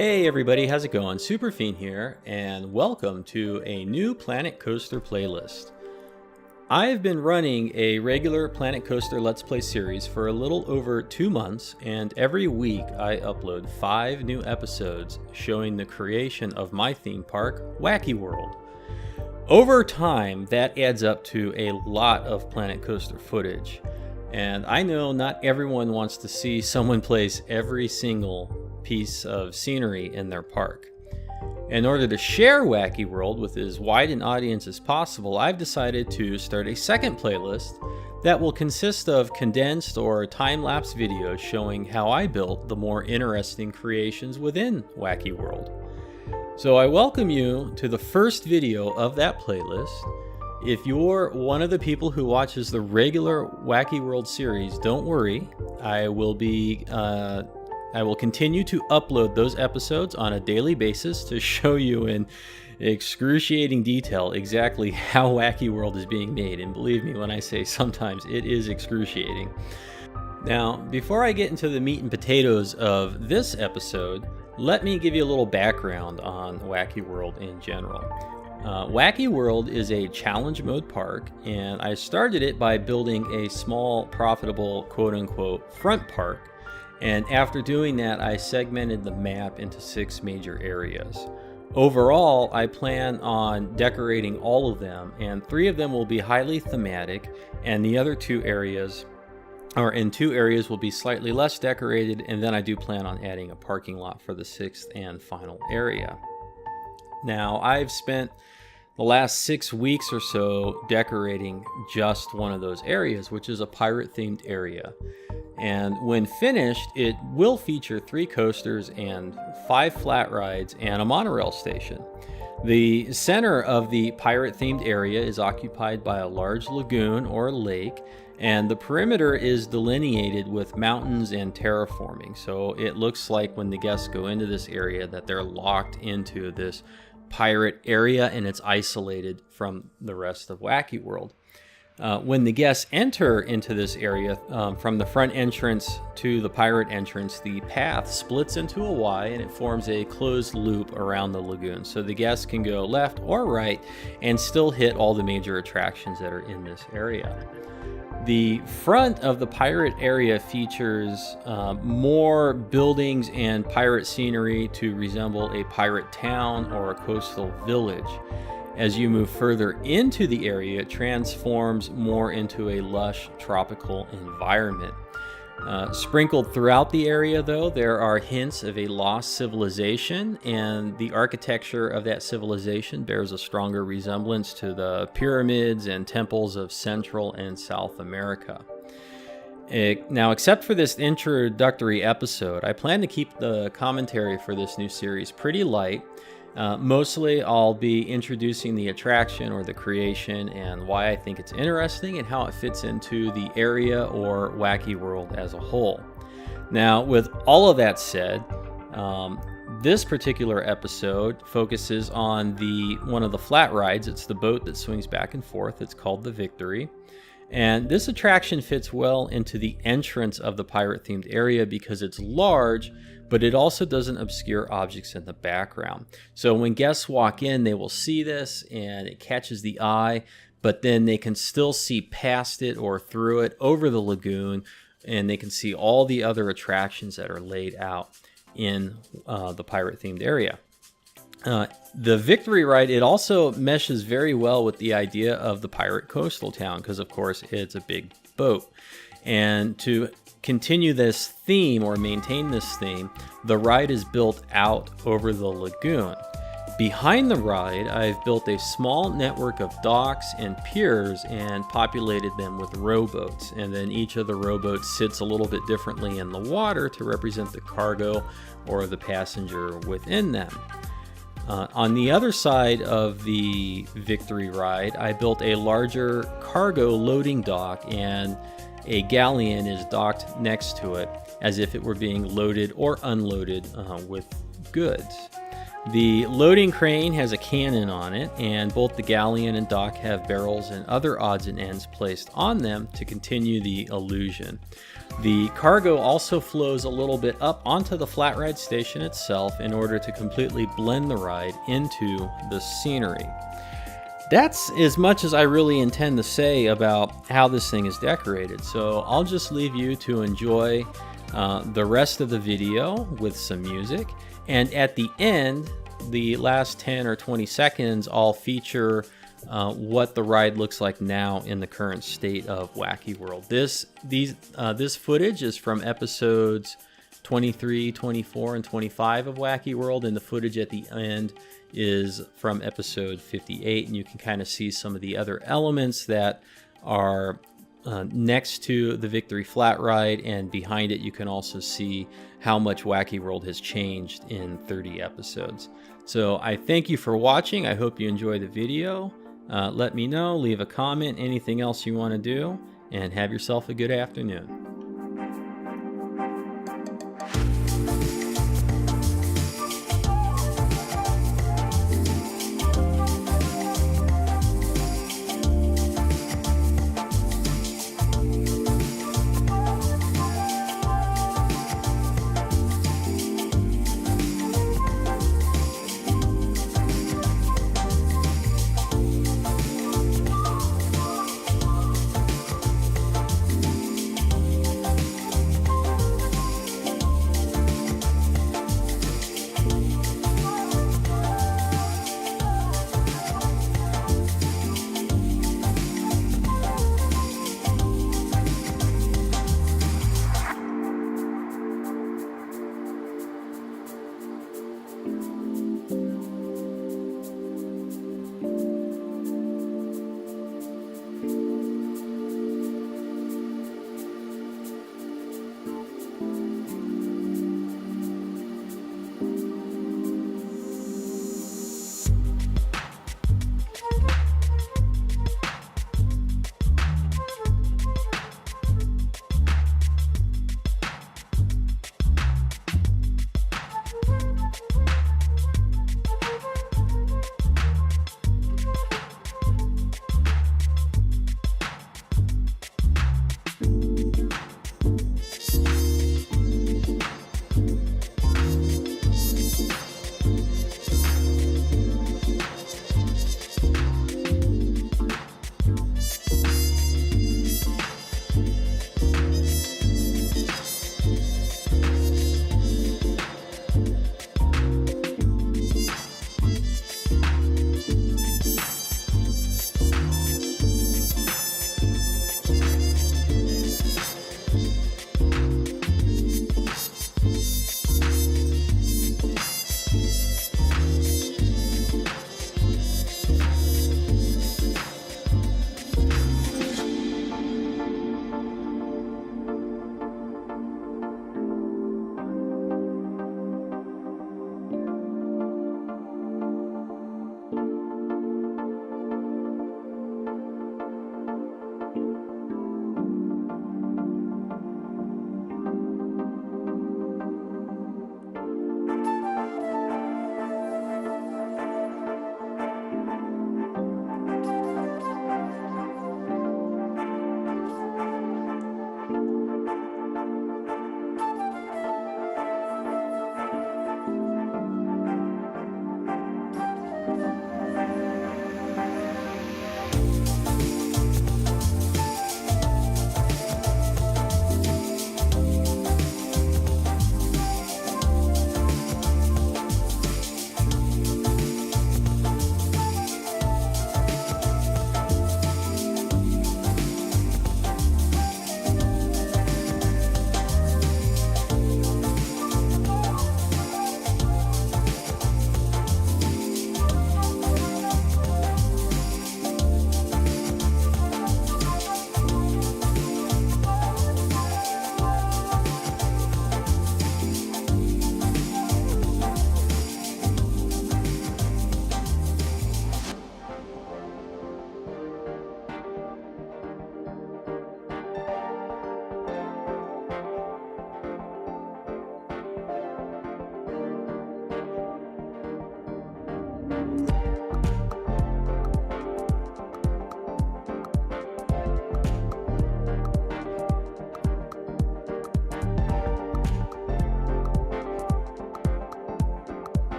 Hey everybody, how's it going? Superfiend here, and welcome to a new Planet Coaster playlist. I've been running a regular Planet Coaster Let's Play series for a little over 2 months, and every week I upload 5 new episodes showing the creation of my theme park, Whacky World. Over time, that adds up to a lot of Planet Coaster footage, and I know not everyone wants to see someone place every single piece of scenery in their park. In order to share Whacky World with as wide an audience as possible, I've decided to start a second playlist that will consist of condensed or time-lapse videos showing how I built the more interesting creations within Whacky World. So I welcome you to the first video of that playlist. If you're one of the people who watches the regular Whacky World series, don't worry. I will continue to upload those episodes on a daily basis to show you in excruciating detail exactly how Whacky World is being made. And believe me when I say sometimes it is excruciating. Now, before I get into the meat and potatoes of this episode, let me give you a little background on Whacky World in general. Whacky World is a challenge mode park, and I started it by building a small, profitable, quote-unquote, front park. And after doing that, I segmented the map into 6 major areas. Overall, I plan on decorating all of them, and 3 of them will be highly thematic, and the other 2 areas, will be slightly less decorated, and then I do plan on adding a parking lot for the 6th and final area. Now, I've spent the last 6 weeks or so decorating just one of those areas, which is a pirate-themed area. And when finished, it will feature 3 coasters and 5 flat rides and a monorail station. The center of the pirate-themed area is occupied by a large lagoon or lake, and the perimeter is delineated with mountains and terraforming. So it looks like when the guests go into this area that they're locked into this pirate area and it's isolated from the rest of Whacky World. When the guests enter into this area, from the front entrance to the pirate entrance, the path splits into a Y and it forms a closed loop around the lagoon. So the guests can go left or right and still hit all the major attractions that are in this area. The front of the pirate area features more buildings and pirate scenery to resemble a pirate town or a coastal village. As you move further into the area, it transforms more into a lush tropical environment. Sprinkled throughout the area, though, there are hints of a lost civilization, and the architecture of that civilization bears a stronger resemblance to the pyramids and temples of Central and South America. Now, except for this introductory episode, I plan to keep the commentary for this new series pretty light. Mostly I'll be introducing the attraction or the creation and why I think it's interesting and how it fits into the area or Whacky World as a whole. Now, with all of that said, this particular episode focuses on one of the flat rides. It's the boat that swings back and forth. It's called the Victory. And this attraction fits well into the entrance of the pirate-themed area because it's large, but it also doesn't obscure objects in the background. So when guests walk in, they will see this and it catches the eye, but then they can still see past it or through it over the lagoon, and they can see all the other attractions that are laid out in the pirate-themed area. The Victory ride, it also meshes very well with the idea of the pirate coastal town because, of course, it's a big boat. And to continue this theme or maintain this theme, the ride is built out over the lagoon. Behind the ride, I've built a small network of docks and piers and populated them with rowboats. And then each of the rowboats sits a little bit differently in the water to represent the cargo or the passenger within them. On the other side of the Victory ride, I built a larger cargo loading dock, and a galleon is docked next to it as if it were being loaded or unloaded with goods. The loading crane has a cannon on it, and both the galleon and dock have barrels and other odds and ends placed on them to continue the illusion. The cargo also flows a little bit up onto the flat ride station itself in order to completely blend the ride into the scenery. That's as much as I really intend to say about how this thing is decorated, so I'll just leave you to enjoy the rest of the video with some music. And at the end, the last 10 or 20 seconds, I'll feature what the ride looks like now in the current state of Whacky World. This footage is from episodes 23, 24, and 25 of Whacky World, and the footage at the end is from episode 58, and you can kind of see some of the other elements that are next to the Victory Flat Ride, and behind it you can also see how much Whacky World has changed in 30 episodes. So I thank you for watching. I hope you enjoy the video. Let me know, leave a comment, anything else you want to do, and have yourself a good afternoon.